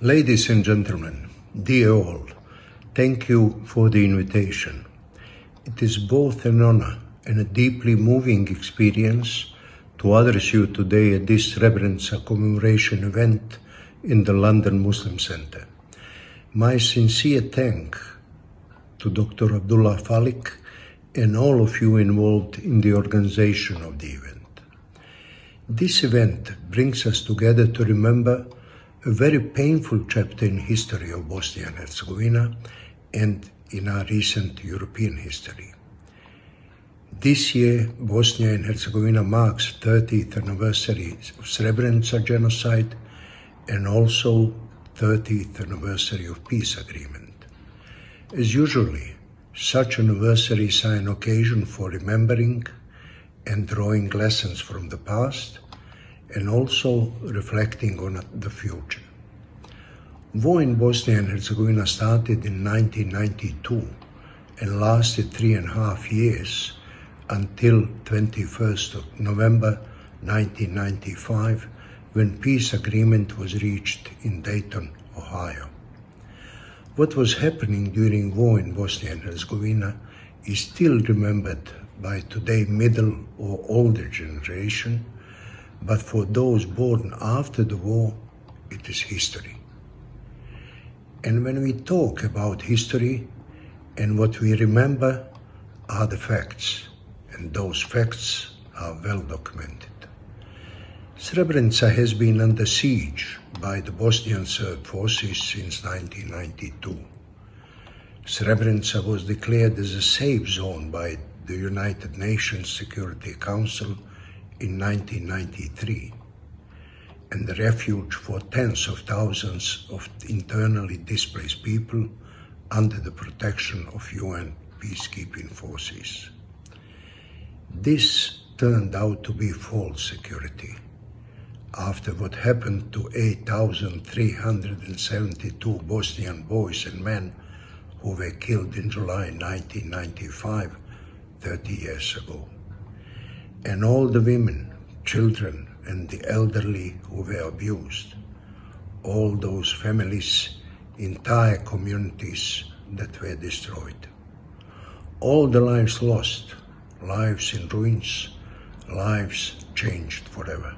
Ladies and gentlemen, dear all, thank you for the invitation. It is both an honor and a deeply moving experience to address you today at this Srebrenica commemoration event in the London Muslim Centre. My sincere thanks to Dr. Abdullah Falik and all of you involved in the organization of the event. This event brings us together to remember a very painful chapter in history of Bosnia and Herzegovina and in our recent European history. This year, Bosnia and Herzegovina marks 30th anniversary of Srebrenica Genocide and also 30th anniversary of peace agreement. As usually, such anniversaries are an occasion for remembering and drawing lessons from the past, and also reflecting on the future. War in Bosnia and Herzegovina started in 1992 and lasted 3.5 years until 21st of November 1995, when peace agreement was reached in Dayton, Ohio. What was happening during war in Bosnia and Herzegovina is still remembered by today middle or older generation, but for those born after the war, it is history. And when we talk about history, and what we remember are the facts, and those facts are well documented. Srebrenica has been under siege by the Bosnian Serb forces since 1992. Srebrenica was declared as a safe zone by the United Nations Security Council in 1993, and the refuge for tens of thousands of internally displaced people under the protection of UN peacekeeping forces. This turned out to be false security. After what happened to 8,372 Bosnian boys and men who were killed in July 1995, 30 years ago, and all the women, children, and the elderly who were abused, all those families, entire communities that were destroyed, all the lives lost, lives in ruins, lives changed forever.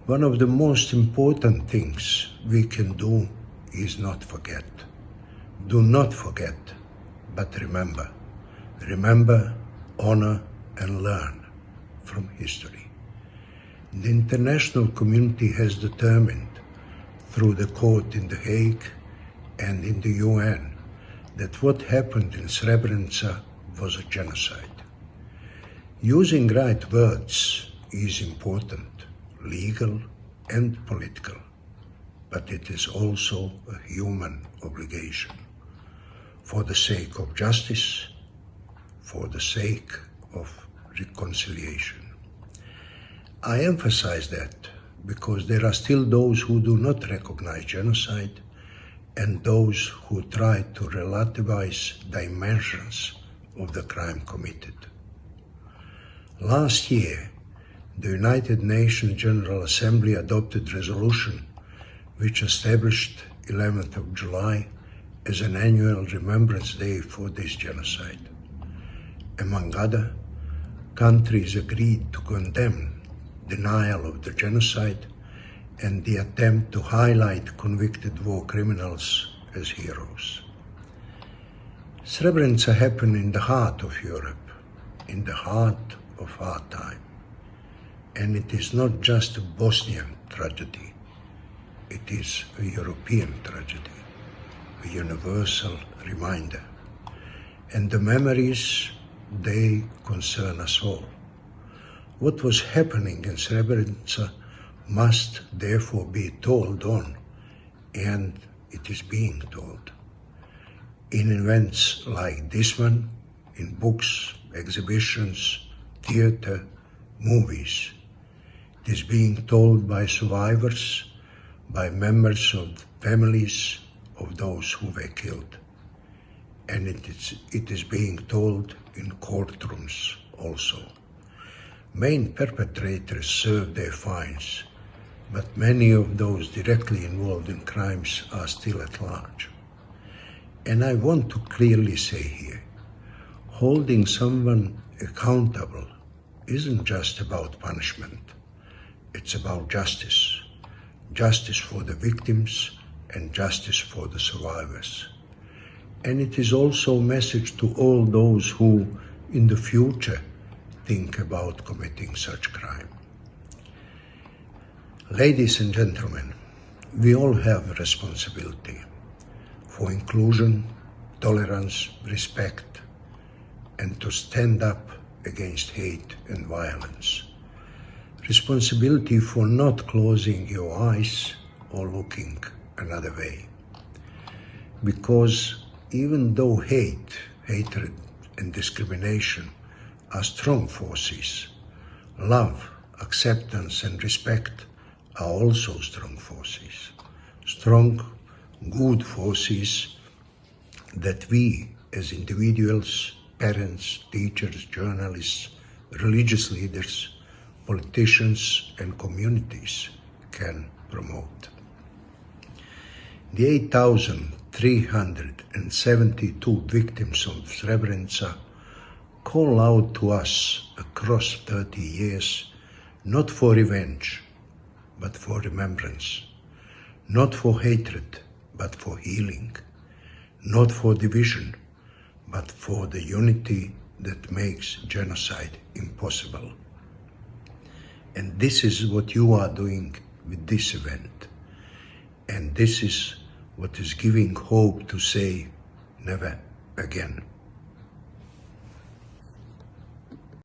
One of the most important things we can do is not forget. Do not forget, but remember. Remember, honor, and learn from history. The international community has determined, through the court in The Hague and in the UN, that what happened in Srebrenica was a genocide. Using right words is important, legal and political, but it is also a human obligation, for the sake of justice, for the sake of reconciliation. I emphasize that because there are still those who do not recognize genocide and those who try to relativize dimensions of the crime committed. Last year, the United Nations General Assembly adopted a resolution which established 11th of July as an annual Remembrance Day for this genocide. Among other, countries agreed to condemn denial of the genocide and the attempt to highlight convicted war criminals as heroes. Srebrenica happened in the heart of Europe, in the heart of our time. And it is not just a Bosnian tragedy, it is a European tragedy, a universal reminder. And the memories, they concern us all. What was happening in Srebrenica must therefore be told on, and it is being told. In events like this one, in books, exhibitions, theater, movies, it is being told by survivors, by members of families of those who were killed. And it is being told in courtrooms also. Main perpetrators serve their fines, but many of those directly involved in crimes are still at large. And I want to clearly say here, holding someone accountable isn't just about punishment. It's about justice. Justice for the victims and justice for the survivors. And it is also a message to all those who, in the future, think about committing such crime. Ladies and gentlemen, we all have a responsibility for inclusion, tolerance, respect, and to stand up against hate and violence. Responsibility for not closing your eyes or looking another way. Because even though hate, hatred, and discrimination are strong forces, love, acceptance, and respect are also strong forces. Strong, good forces that we as individuals, parents, teachers, journalists, religious leaders, politicians, and communities can promote. The 8,372 victims of Srebrenica call out to us across 30 years, not for revenge, but for remembrance, not for hatred, but for healing, not for division, but for the unity that makes genocide impossible. And this is what you are doing with this event. And this is what is giving hope to say never again.